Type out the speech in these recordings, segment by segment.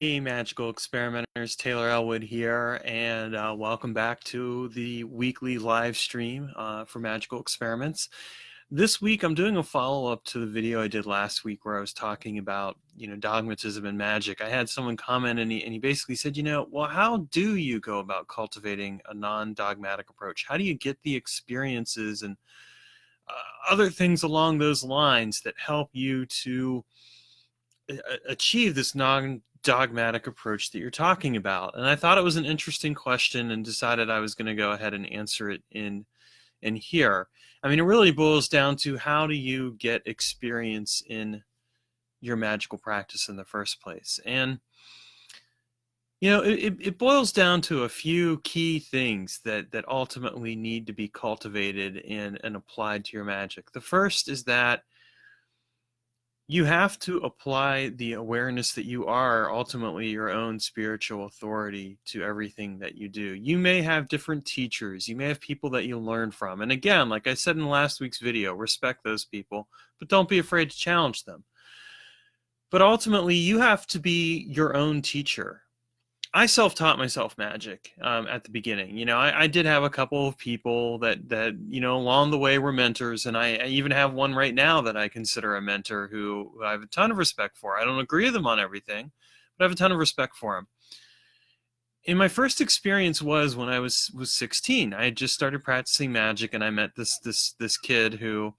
Hey, magical experimenters, Taylor Elwood here, and welcome back to the weekly live stream for magical experiments. This week, I'm doing a follow-up to the video I did last week where I was talking about, dogmatism and magic. I had someone comment, and he basically said, well, how do you go about cultivating a non-dogmatic approach? How do you get the experiences and other things along those lines that help you to achieve this non-dogmatic approach that you're talking about? And I thought it was an interesting question and decided I was going to go ahead and answer it in here. I mean, it really boils down to how do you get experience in your magical practice in the first place? And it boils down to a few key things that ultimately need to be cultivated and applied to your magic. The first is that you have to apply the awareness that you are ultimately your own spiritual authority to everything that you do. You may have different teachers. You may have people that you learn from. And again, like I said in last week's video, respect those people, but don't be afraid to challenge them. But ultimately, you have to be your own teacher. I self-taught myself magic at the beginning. I did have a couple of people that along the way were mentors, and I even have one right now that I consider a mentor who I have a ton of respect for. I don't agree with him on everything, but I have a ton of respect for him. And my first experience was when I was 16. I had just started practicing magic, and I met this kid who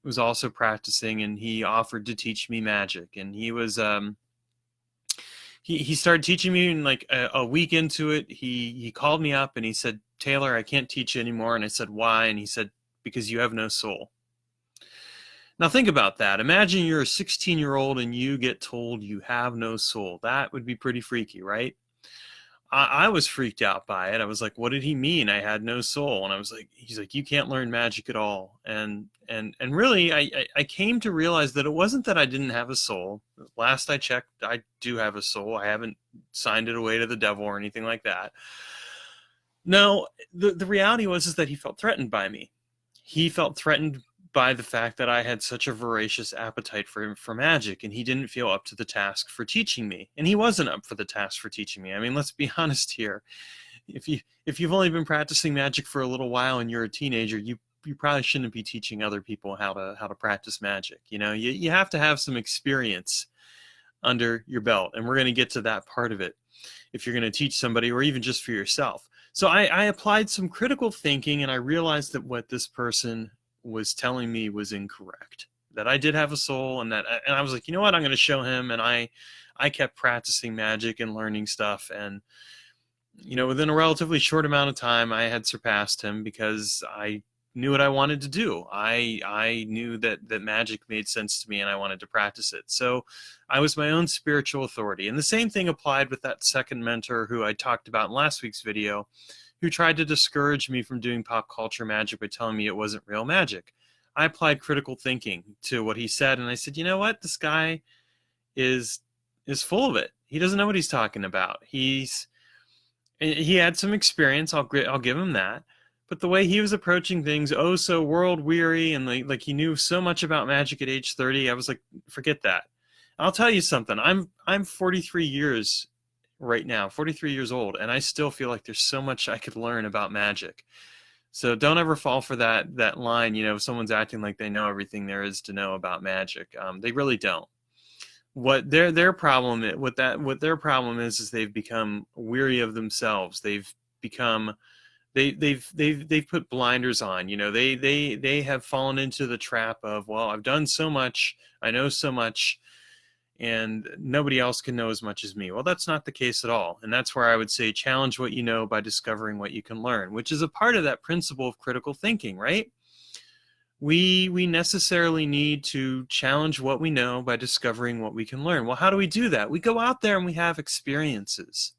was also practicing, and he offered to teach me magic, and he was he started teaching me, and like a week into it, he called me up and he said, "Taylor, I can't teach you anymore." And I said, "Why?" And he said, "Because you have no soul." Now think about that. Imagine you're a 16-year-old and you get told you have no soul. That would be pretty freaky, right? I was freaked out by it. I was like, what did he mean I had no soul? And I was like, he's like, you can't learn magic at all. And really, I came to realize that it wasn't that I didn't have a soul. Last I checked, I do have a soul. I haven't signed it away to the devil or anything like that. No, the reality was is that he felt threatened by me. He felt threatened by the fact that I had such a voracious appetite for magic, and he didn't feel up to the task for teaching me. And he wasn't up for the task for teaching me. I mean, let's be honest here. If you've only been practicing magic for a little while and you're a teenager, you probably shouldn't be teaching other people how to practice magic. You have to have some experience under your belt, and we're going to get to that part of it if you're going to teach somebody or even just for yourself. So I applied some critical thinking, and I realized that what this person was telling me was incorrect, that I did have a soul, and I was like, you know what, I'm going to show him. And I kept practicing magic and learning stuff, and within a relatively short amount of time I had surpassed him because I knew what I wanted to do. I knew that magic made sense to me and I wanted to practice it. So I was my own spiritual authority. And the same thing applied with that second mentor who I talked about in last week's video, who tried to discourage me from doing pop culture magic by telling me it wasn't real magic. I applied critical thinking to what he said, and I said, you know what? This guy is full of it. He doesn't know what he's talking about. He had some experience. I'll give him that. But the way he was approaching things, oh so world weary, and like he knew so much about magic at age 30, I was like, forget that. I'll tell you something. I'm 43 years right now, 43 years old, and I still feel like there's so much I could learn about magic. So don't ever fall for that line. If someone's acting like they know everything there is to know about magic, they really don't. What their problem is they've become weary of themselves. They've become they've put blinders on. They have fallen into the trap of, well, I've done so much, I know so much, and nobody else can know as much as me. Well, that's not the case at all. And that's where I would say challenge what you know by discovering what you can learn, which is a part of that principle of critical thinking, right? We necessarily need to challenge what we know by discovering what we can learn. Well, how do we do that? We go out there and we have experiences.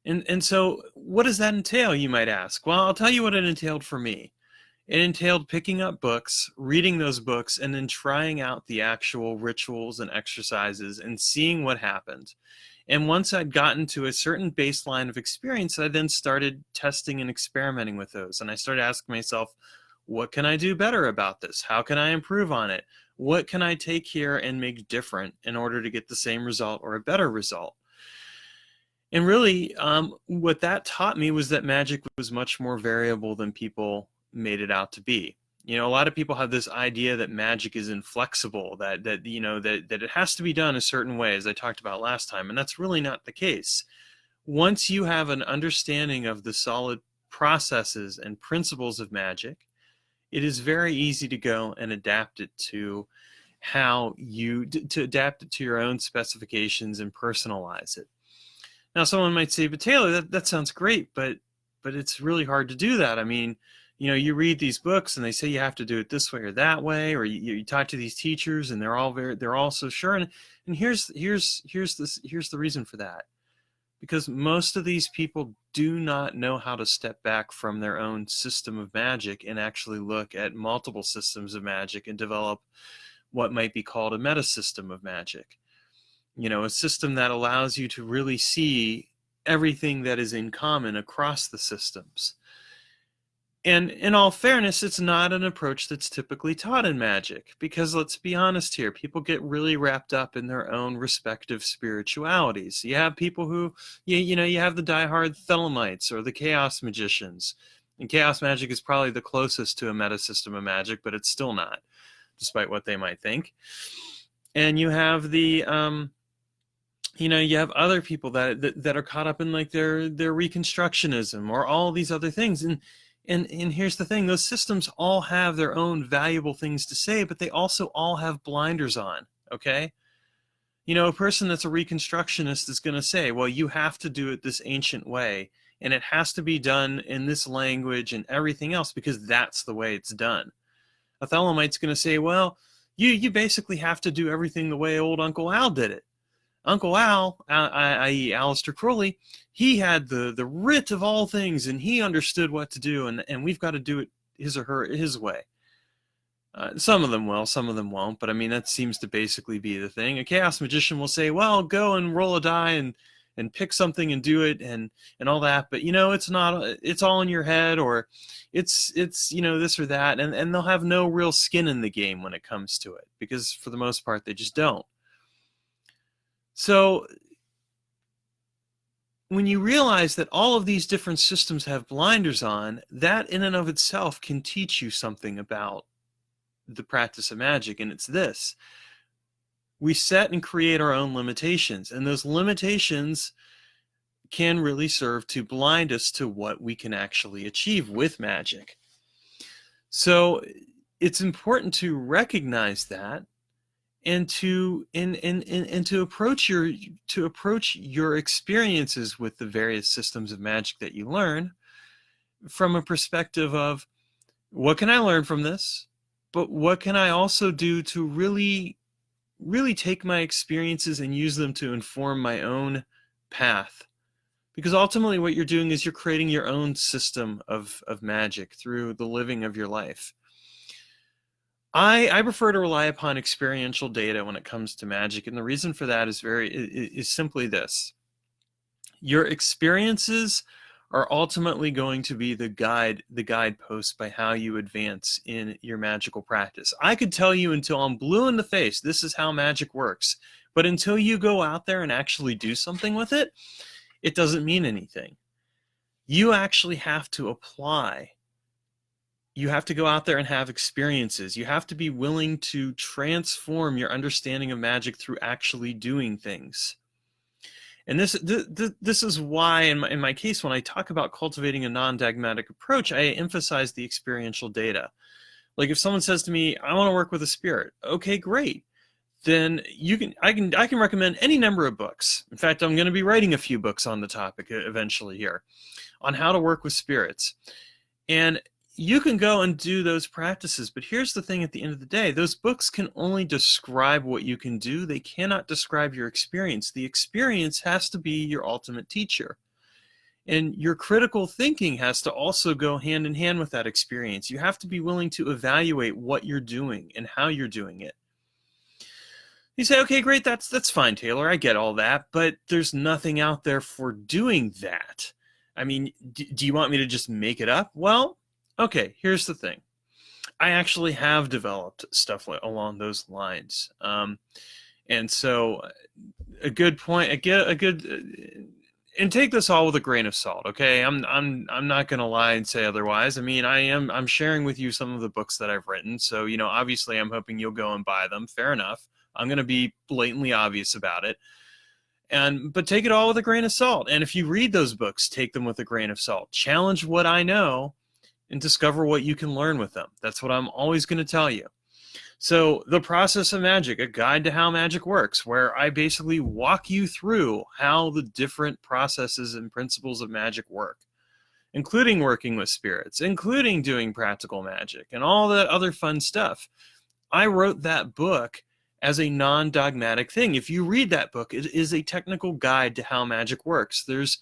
And so what does that entail, you might ask? Well, I'll tell you what it entailed for me. It entailed picking up books, reading those books, and then trying out the actual rituals and exercises and seeing what happened. And once I'd gotten to a certain baseline of experience, I then started testing and experimenting with those. And I started asking myself, what can I do better about this? How can I improve on it? What can I take here and make different in order to get the same result or a better result? And really, what that taught me was that magic was much more variable than people made it out to be. You know, a lot of people have this idea that magic is inflexible, that you know that it has to be done a certain way, as I talked about last time, and that's really not the case. Once you have an understanding of the solid processes and principles of magic, it is very easy to go and adapt it to adapt it to your own specifications and personalize it. Now, someone might say, but Taylor, that sounds great, but it's really hard to do that. I mean, you know, you read these books and they say you have to do it this way or that way, or you talk to these teachers and they're all so sure. And here's the reason for that. Because most of these people do not know how to step back from their own system of magic and actually look at multiple systems of magic and develop what might be called a meta system of magic. You know, a system that allows you to really see everything that is in common across the systems. And in all fairness, it's not an approach that's typically taught in magic, because let's be honest here, people get really wrapped up in their own respective spiritualities. You have people who, you have the diehard Thelemites or the chaos magicians. And chaos magic is probably the closest to a meta system of magic, but it's still not, despite what they might think. And you have the, you have other people that are caught up in like their Reconstructionism or all these other things. And here's the thing, those systems all have their own valuable things to say, but they also all have blinders on, okay? You know, a person that's a Reconstructionist is going to say, well, you have to do it this ancient way, and it has to be done in this language and everything else because that's the way it's done. A Thelemite's going to say, well, you basically have to do everything the way old Uncle Al did it. Uncle Al, i.e. Aleister Crowley, he had the writ of all things, and he understood what to do, and we've got to do it his way. Some of them will, some of them won't, but I mean, that seems to basically be the thing. A chaos magician will say, well, go and roll a die and pick something and do it and all that, but, you know, it's all in your head, or it's you know, this or that, and they'll have no real skin in the game when it comes to it, because for the most part, they just don't. So when you realize that all of these different systems have blinders on, that in and of itself can teach you something about the practice of magic, and it's this. We set and create our own limitations, and those limitations can really serve to blind us to what we can actually achieve with magic. So it's important to recognize that, and to approach your experiences with the various systems of magic that you learn from a perspective of, what can I learn from this, but what can I also do to really take my experiences and use them to inform my own path? Because ultimately what you're doing is you're creating your own system of magic through the living of your life. I prefer to rely upon experiential data when it comes to magic, and the reason for that is simply this. Your experiences are ultimately going to be the guidepost by how you advance in your magical practice. I could tell you until I'm blue in the face, this is how magic works, but until you go out there and actually do something with it, it doesn't mean anything. You actually have to apply. You have to go out there and have experiences. You have to be willing to transform your understanding of magic through actually doing things. And this is why, in my case, when I talk about cultivating a non-dogmatic approach, I emphasize the experiential data. Like if someone says to me, I want to work with a spirit, okay, great. Then I can recommend any number of books. In fact, I'm going to be writing a few books on the topic eventually here on how to work with spirits. And you can go and do those practices, but here's the thing, at the end of the day, those books can only describe what you can do. They cannot describe your experience. The experience has to be your ultimate teacher. And your critical thinking has to also go hand in hand with that experience. You have to be willing to evaluate what you're doing and how you're doing it. You say, okay, great, that's fine, Taylor, I get all that, but there's nothing out there for doing that. I mean, do you want me to just make it up? Well, okay, here's the thing. I actually have developed stuff along those lines. And so a good point, a good, and take this all with a grain of salt, okay? I'm not going to lie and say otherwise. I mean, I'm sharing with you some of the books that I've written. So, obviously I'm hoping you'll go and buy them. Fair enough. I'm going to be blatantly obvious about it. But take it all with a grain of salt. And if you read those books, take them with a grain of salt. Challenge what I know and discover what you can learn with them. That's what I'm always going to tell you. So, The Process of Magic, a guide to how magic works, where I basically walk you through how the different processes and principles of magic work, including working with spirits, including doing practical magic, and all that other fun stuff. I wrote that book as a non-dogmatic thing. If you read that book, it is a technical guide to how magic works. There's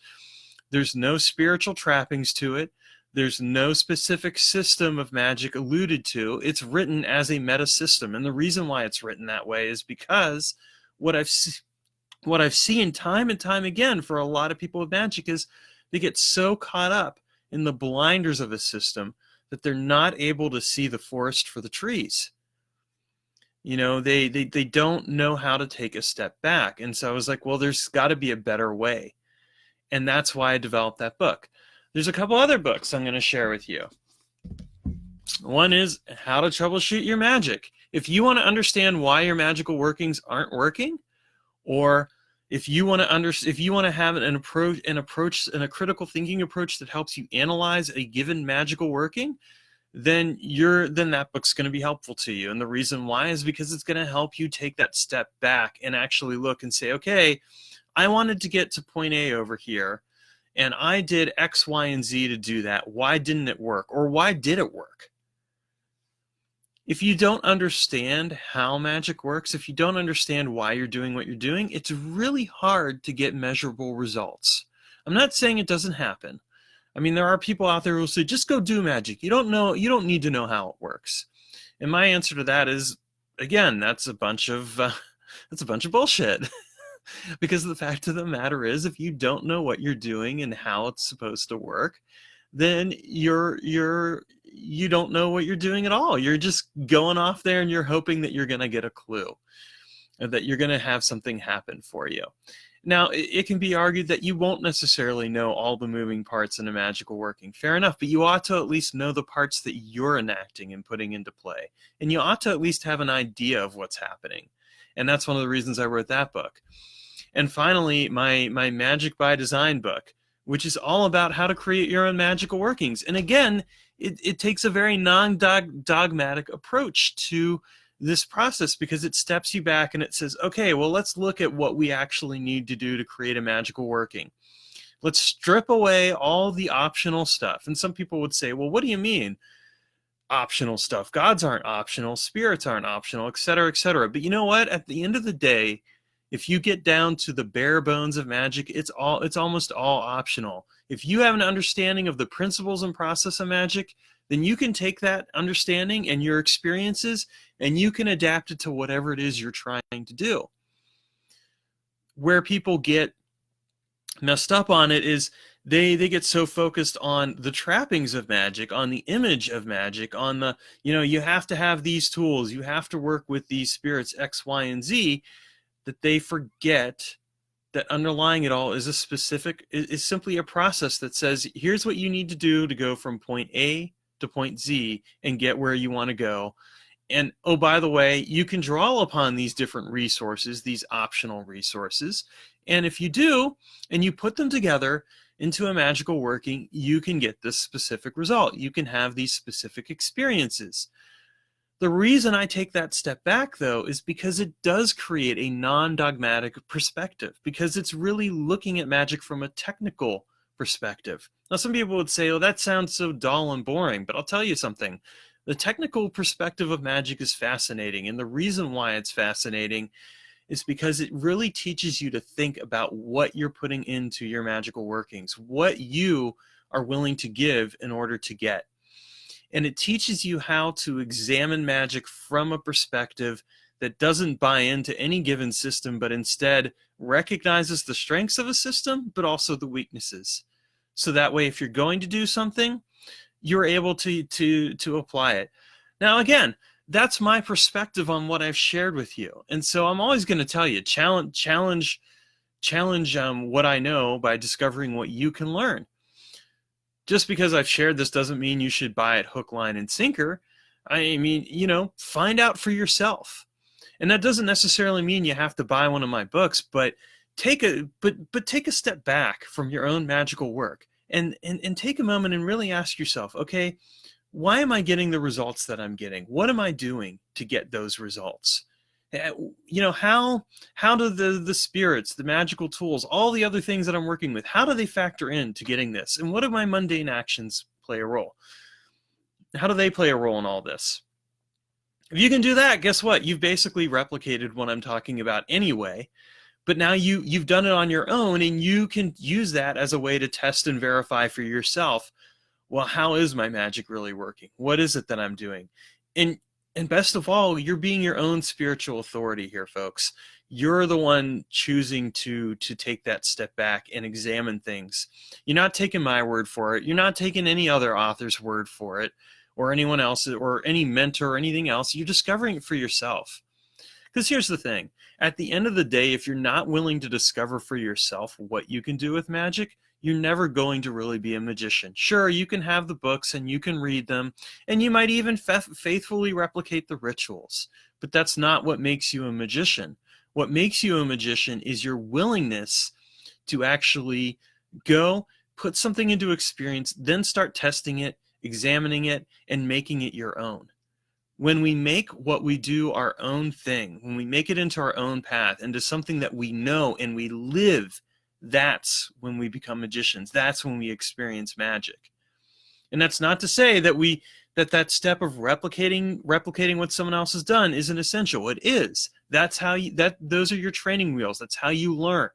no spiritual trappings to it. There's no specific system of magic alluded to. It's written as a meta system. And the reason why it's written that way is because what I've seen time and time again for a lot of people with magic is they get so caught up in the blinders of a system that they're not able to see the forest for the trees. They don't know how to take a step back. And so I was like, well, there's got to be a better way. And that's why I developed that book. There's a couple other books I'm going to share with you. One is How to Troubleshoot Your Magic. If you want to understand why your magical workings aren't working, or if you want to have an approach and a critical thinking approach that helps you analyze a given magical working, then that book's going to be helpful to you. And the reason why is because it's going to help you take that step back and actually look and say, okay, I wanted to get to point A over here, and I did X, Y, and Z to do that. Why didn't it work? Or why did it work? If you don't understand how magic works, if you don't understand why you're doing what you're doing, it's really hard to get measurable results. I'm not saying it doesn't happen. I mean, there are people out there who will say, just go do magic. You don't need to know how it works. And my answer to that is, again, that's a bunch of bullshit. Because the fact of the matter is, if you don't know what you're doing and how it's supposed to work, then you don't know what you're doing at all. You're just going off there and you're hoping that you're going to get a clue, or that you're going to have something happen for you. Now, it can be argued that you won't necessarily know all the moving parts in a magical working. Fair enough, but you ought to at least know the parts that you're enacting and putting into play. And you ought to at least have an idea of what's happening. And that's one of the reasons I wrote that book. And finally, my Magic by Design book, which is all about how to create your own magical workings. And again, it takes a very non-dogmatic approach to this process, because it steps you back and it says, okay, well, let's look at what we actually need to do to create a magical working. Let's strip away all the optional stuff. And some people would say, well, what do you mean optional stuff? Gods aren't optional, spirits aren't optional, etc., etc. But you know what? At the end of the day, if you get down to the bare bones of magic, it's almost all optional. If you have an understanding of the principles and process of magic, then you can take that understanding and your experiences and you can adapt it to whatever it is you're trying to do. Where people get messed up on it is they get so focused on the trappings of magic, on the image of magic, on the, you have to have these tools, you have to work with these spirits X, Y, and Z, that they forget that underlying it all is is simply a process that says, here's what you need to do to go from point A to point Z and get where you want to go. And oh, by the way, you can draw upon these different resources, these optional resources. And if you do, and you put them together into a magical working, you can get this specific result. You can have these specific experiences. The reason I take that step back, though, is because it does create a non-dogmatic perspective, because it's really looking at magic from a technical perspective. Now, some people would say, oh, that sounds so dull and boring, but I'll tell you something. The technical perspective of magic is fascinating, and the reason why it's fascinating is because it really teaches you to think about what you're putting into your magical workings, what you are willing to give in order to get. And it teaches you how to examine magic from a perspective that doesn't buy into any given system, but instead recognizes the strengths of a system, but also the weaknesses. So that way, if you're going to do something, you're able to apply it. Now, again, that's my perspective on what I've shared with you. And so I'm always going to tell you, challenge what I know by discovering what you can learn. Just because I've shared this doesn't mean you should buy it hook, line, and sinker. I mean, find out for yourself. And that doesn't necessarily mean you have to buy one of my books, but take a step back from your own magical work and take a moment and really ask yourself, okay, why am I getting the results that I'm getting? What am I doing to get those results? How do the spirits, the magical tools, all the other things that I'm working with, how do they factor in to getting this? And what do my mundane actions play a role? How do they play a role in all this? If you can do that, guess what? You've basically replicated what I'm talking about anyway, but now you've done it on your own, and you can use that as a way to test and verify for yourself, well, how is my magic really working? What is it that I'm doing? And best of all, you're being your own spiritual authority here, folks. You're the one choosing to take that step back and examine things. You're not taking my word for it. You're not taking any other author's word for it, or anyone else, or any mentor, or anything else. You're discovering it for yourself. Because here's the thing. At the end of the day, if you're not willing to discover for yourself what you can do with magic, you're never going to really be a magician. Sure, you can have the books and you can read them, and you might even faithfully replicate the rituals, but that's not what makes you a magician. What makes you a magician is your willingness to actually go, put something into experience, then start testing it, examining it, and making it your own. When we make what we do our own thing, when we make it into our own path, into something that we know and we live, that's when we become magicians. That's when we experience magic. And that's not to say that that step of replicating what someone else has done isn't essential. It is. That's how those are your training wheels. That's how you learn.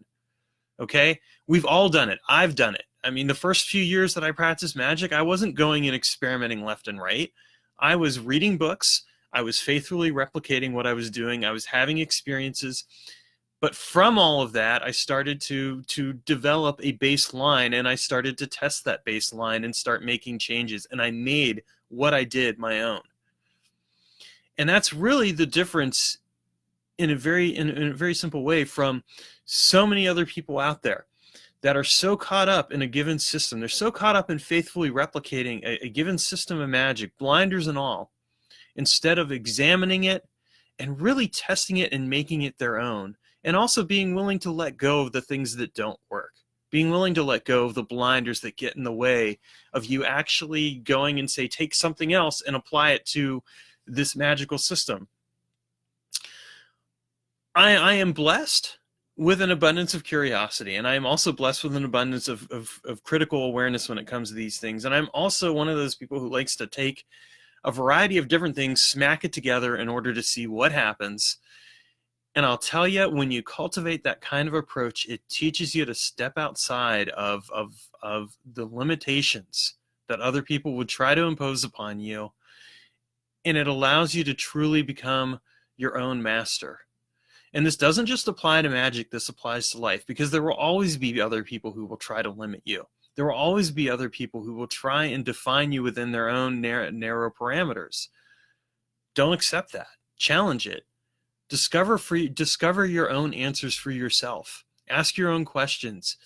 Okay? We've all done it. I've done it. I mean, the first few years that I practiced magic, I wasn't going and experimenting left and right. I was reading books. I was faithfully replicating what I was doing. I was having experiences. But from all of that, I started to develop a baseline, and I started to test that baseline and start making changes. And I made what I did my own. And that's really the difference in a very simple way from so many other people out there that are so caught up in a given system. They're so caught up in faithfully replicating a given system of magic, blinders and all, instead of examining it and really testing it and making it their own. And also being willing to let go of the things that don't work. Being willing to let go of the blinders that get in the way of you actually going and say, take something else and apply it to this magical system. I am blessed with an abundance of curiosity, and I am also blessed with an abundance of critical awareness when it comes to these things. And I'm also one of those people who likes to take a variety of different things, smack it together in order to see what happens. And I'll tell you, when you cultivate that kind of approach, it teaches you to step outside of the limitations that other people would try to impose upon you. And it allows you to truly become your own master. And this doesn't just apply to magic, this applies to life, because there will always be other people who will try to limit you. There will always be other people who will try and define you within their own narrow parameters. Don't accept that. Challenge it. Discover your own answers for yourself. Ask your own questions.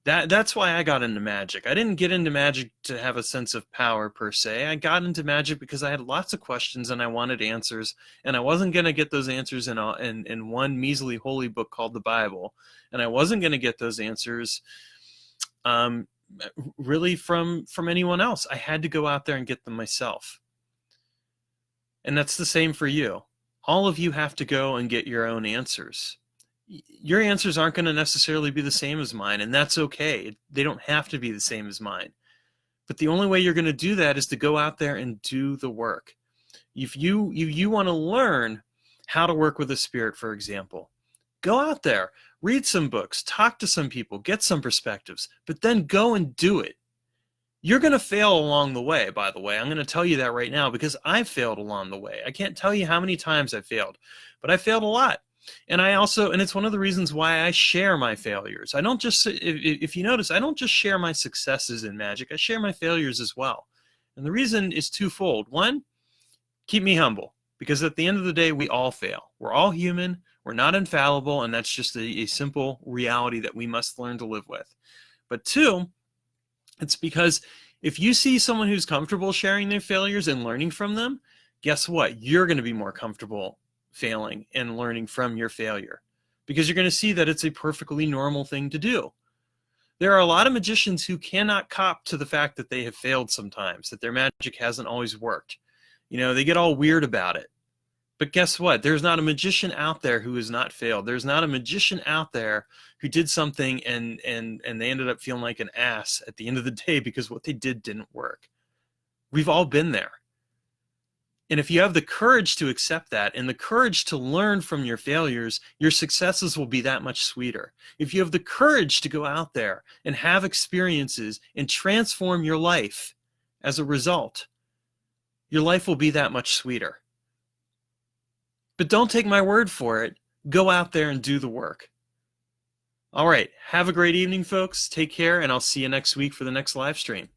That's why I got into magic. I didn't get into magic to have a sense of power per se. I got into magic because I had lots of questions and I wanted answers, and I wasn't going to get those answers in one measly holy book called the Bible, and I wasn't going to get those answers really from anyone else. I had to go out there and get them myself. And that's the same for you. All of you have to go and get your own answers. Your answers aren't going to necessarily be the same as mine, and that's okay. They don't have to be the same as mine. But the only way you're going to do that is to go out there and do the work. If you want to learn how to work with a spirit, for example, go out there, read some books, talk to some people, get some perspectives, but then go and do it. You're going to fail along the way, by the way. I'm going to tell you that right now because I've failed along the way. I can't tell you how many times I failed, but I failed a lot. And it's one of the reasons why I share my failures. I don't just, if you notice, I don't just share my successes in magic. I share my failures as well. And the reason is twofold. One, Keep me humble, because at the end of the day, we all fail. We're all human. We're not infallible, and that's just a simple reality that we must learn to live with. But two, it's because if you see someone who's comfortable sharing their failures and learning from them, guess what? You're going to be more comfortable failing and learning from your failure, because you're going to see that it's a perfectly normal thing to do. There are a lot of magicians who cannot cop to the fact that they have failed sometimes, that their magic hasn't always worked. You know, they get all weird about it. But guess what? There's not a magician out there who has not failed. There's not a magician out there who did something and they ended up feeling like an ass at the end of the day because what they did didn't work. We've all been there. And if you have the courage to accept that and the courage to learn from your failures, your successes will be that much sweeter. If you have the courage to go out there and have experiences and transform your life as a result, your life will be that much sweeter. But don't take my word for it. Go out there and do the work. All right. Have a great evening, folks. Take care, and I'll see you next week for the next live stream.